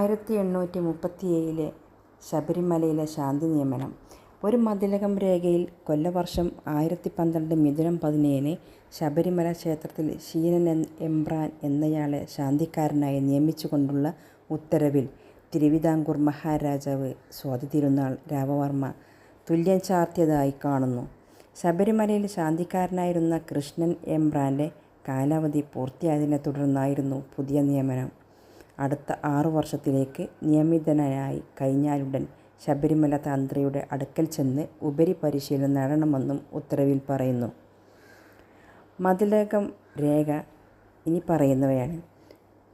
1837 ശബരിമലയിലെ ശാന്തി നിയമനം. ഒരു മതിലകം രേഖയിൽ കൊല്ലവർഷം 1012 മിഥുനം 17 ശബരിമല ക്ഷേത്രത്തിൽ ശീലൻ എമ്പ്രാൻ എന്നയാളെ ശാന്തിക്കാരനായി നിയമിച്ചുകൊണ്ടുള്ള ഉത്തരവിൽ തിരുവിതാംകൂർ മഹാരാജാവ് സ്വാതി തിരുനാൾ രാമവർമ്മ തുല്യം ചാർത്തിയതായി കാണുന്നു. ശബരിമലയിൽ ശാന്തിക്കാരനായിരുന്ന കൃഷ്ണൻ എമ്പ്രാൻ്റെ കാലാവധി പൂർത്തിയായതിനെ തുടർന്നായിരുന്നു പുതിയ നിയമനം. അടുത്ത 6 വർഷത്തിലേക്ക് നിയമിതനായി കഴിഞ്ഞാലുടൻ ശബരിമല തന്ത്രിയുടെ അടുക്കൽ ചെന്ന് ഉപരിപരിശീലനം നേടണമെന്നും ഉത്തരവിൽ പറയുന്നു. മതിലകം രേഖ ഇനി പറയുന്നവയാണ്.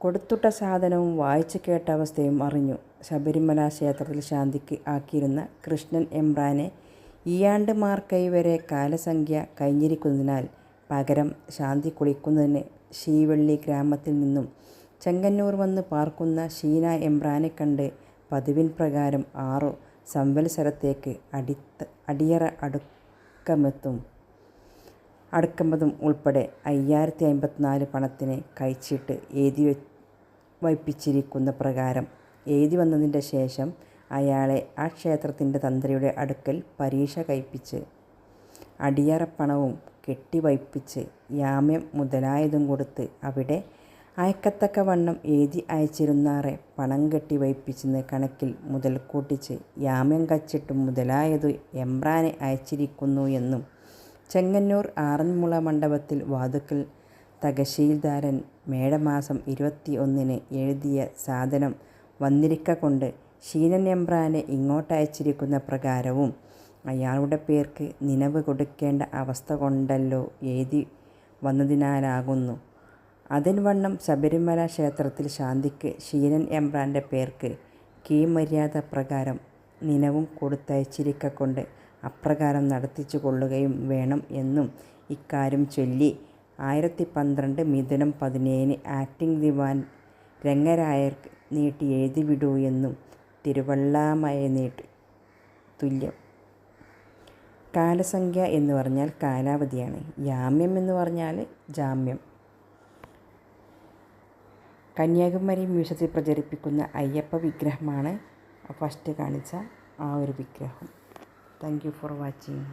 കൊടുത്തുട്ട സാധനവും വായിച്ചു കേട്ട അവസ്ഥയും അറിഞ്ഞു ശബരിമല ക്ഷേത്രത്തിൽ ശാന്തിക്ക് ആക്കിയിരുന്ന കൃഷ്ണൻ എമ്പ്രാനെ ഈയാണ്ട് മാർക്കൈ വരെ കാലസംഖ്യ കഴിഞ്ഞിരിക്കുന്നതിനാൽ പകരം ശാന്തി കുളിക്കുന്നതിന് ശീവള്ളി ഗ്രാമത്തിൽ നിന്നും ചെങ്ങന്നൂർ വന്ന് പാർക്കുന്ന ഷീന എമ്പ്രാനെ കണ്ട് പതിവിൻ പ്രകാരം 6 സംവത്സരത്തേക്ക് അടിയറ അടുക്കമ്പതും ഉൾപ്പെടെ 5054 പണത്തിന് കഴിച്ചിട്ട് എഴുതി വയ്പ്പിച്ചിരിക്കുന്ന പ്രകാരം എഴുതി വന്നതിൻ്റെ ശേഷം അയാളെ ആ ക്ഷേത്രത്തിൻ്റെ തന്ത്രിയുടെ അടുക്കൽ പരീക്ഷ കഴിപ്പിച്ച് അടിയറപ്പണവും കെട്ടിവയ്പ്പിച്ച് യാമ്യം മുതലായതും കൊടുത്ത് അവിടെ അയക്കത്തക്കവണ്ണം എഴുതി അയച്ചിരുന്നാറെ പണം കെട്ടി വയ്പ്പിച്ചെന്ന് കണക്കിൽ മുതൽ കൂട്ടിച്ച് യാമ്യം കച്ചിട്ടും മുതലായതു എമ്പ്രാനെ അയച്ചിരിക്കുന്നു എന്നും ചെങ്ങന്നൂർ ആറന്മുള മണ്ഡപത്തിൽ വാതുക്കൽ തഹശീൽദാരൻ മേടമാസം 21 എഴുതിയ സാധനം വന്നിരിക്കൊണ്ട് ശീലൻ എമ്പ്രാനെ ഇങ്ങോട്ടയച്ചിരിക്കുന്ന പ്രകാരവും അയാളുടെ പേർക്ക് നിലവ് കൊടുക്കേണ്ട അവസ്ഥ കൊണ്ടല്ലോ എഴുതി വന്നതിനാലാകുന്നു. അതിൻവണ്ണം ശബരിമല ക്ഷേത്രത്തിൽ ശാന്തിക്ക് ശീലൻ എമ്പ്രാൻ്റെ പേർക്ക് കീഴ്മര്യാദ പ്രകാരം നിലവും കൊടുത്തയച്ചിരിക്കൊണ്ട് അപ്രകാരം നടത്തിച്ചു കൊള്ളുകയും വേണം എന്നും ഇക്കാര്യം ചൊല്ലി 1012 മിഥുനം 17 ആക്ടിംഗ് ദിവാൻ രംഗരായർക്ക് നീട്ടി എഴുതിവിടൂ എന്നും തിരുവള്ളാമയ നീട്ടി. തുല്യം. കാലസംഖ്യ എന്ന് പറഞ്ഞാൽ കാലാവധിയാണ്. യാമ്യം എന്ന് പറഞ്ഞാൽ ജാമ്യം. കന്യാകുമാരി മ്യൂസിയത്തിൽ പ്രചരിപ്പിക്കുന്ന അയ്യപ്പ വിഗ്രഹമാണ് ഫസ്റ്റ് കാണിച്ച ആ ഒരു വിഗ്രഹം. Thank you for watching.